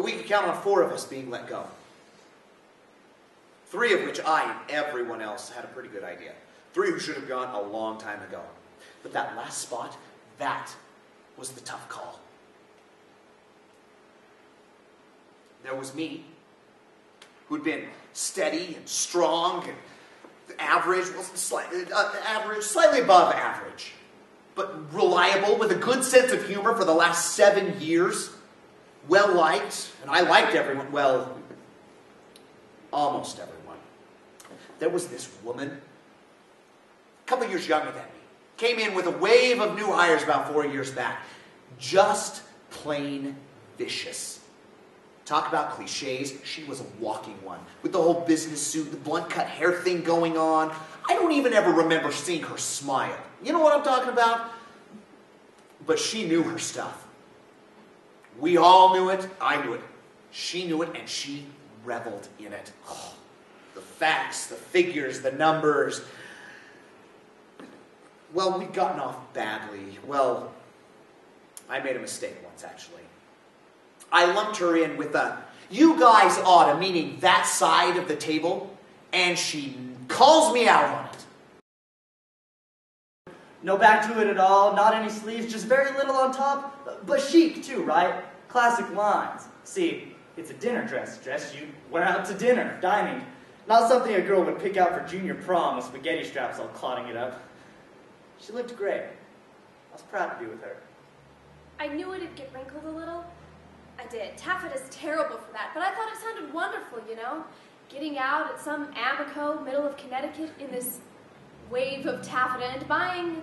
we could count on 4 of us being let go. 3 of which I and everyone else had a pretty good idea. 3 who should have gone a long time ago. But that last spot, that was the tough call. There was me, who'd been steady and strong and average, well, slightly above average, but reliable with a good sense of humor for the last 7 years. Well-liked, and I liked everyone, well, almost everyone. There was this woman, a couple years younger than me, came in with a wave of new hires about 4 years back. Just plain vicious. Talk about cliches, she was a walking one. With the whole business suit, the blunt cut hair thing going on. I don't even ever remember seeing her smile. You know what I'm talking about? But she knew her stuff. We all knew it, I knew it. She knew it, and she reveled in it. Oh, the facts, the figures, the numbers. Well, we'd gotten off badly. Well, I made a mistake once, actually. I lumped her in with a, "You guys oughta," meaning that side of the table, and she calls me out on it. No back to it at all, not any sleeves, just very little on top, but chic too, right? Classic lines. See, it's a dinner dress you wear out to dinner, dining. Not something a girl would pick out for junior prom with spaghetti straps all clotting it up. She looked great. I was proud to be with her. I knew it'd get wrinkled a little. I did. Taffeta's terrible for that, but I thought it sounded wonderful, you know? Getting out at some Amico, middle of Connecticut, in this wave of taffeta and buying,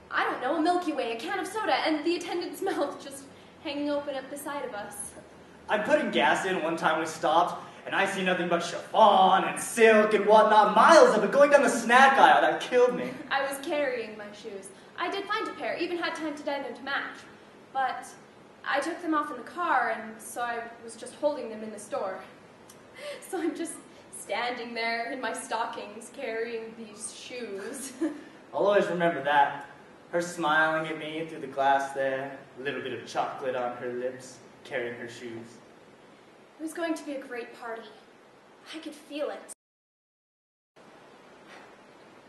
I don't know, a Milky Way, a can of soda, and the attendant's mouth just hanging open up the side of us. I put in gas in one time we stopped, and I see nothing but chiffon and silk and whatnot, miles of it going down the snack aisle. That killed me. I was carrying my shoes. I did find a pair, even had time to dye them to match. But I took them off in the car, and so I was just holding them in the store. So I'm just standing there in my stockings carrying these shoes. I'll always remember that. Her smiling at me through the glass there, a little bit of chocolate on her lips, carrying her shoes. It was going to be a great party. I could feel it.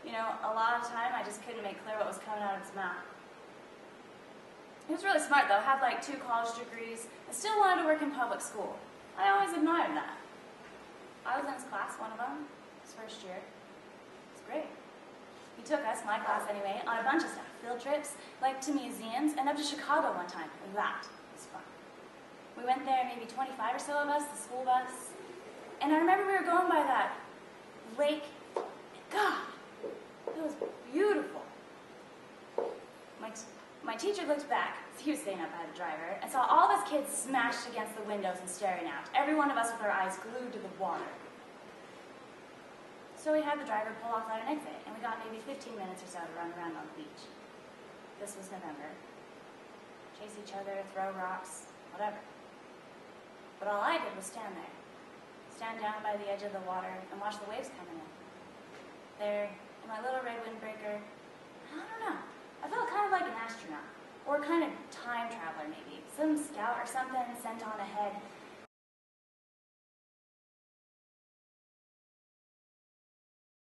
You know, a lot of time I just couldn't make clear what was coming out of his mouth. He was really smart though, had like 2 college degrees, and still wanted to work in public school. I always admired that. I was in his class, one of them, his first year. It was great. He took us, my class anyway, on a bunch of stuff. Field trips, like to museums, and up to Chicago one time. And that was fun. We went there, maybe 25 or so of us, the school bus. And I remember we were going by that lake. God, it was beautiful. My teacher looked back, he was staying up by the driver, and saw all of us kids smashed against the windows and staring out. Every one of us with our eyes glued to the water. So we had the driver pull off at an exit, and we got maybe 15 minutes or so to run around on the beach. This was November. Chase each other, throw rocks, whatever. But all I did was stand there. Stand down by the edge of the water and watch the waves coming in. There, in my little red windbreaker, I don't know. I felt kind of like an astronaut, or kind of time traveler maybe. Some scout or something sent on ahead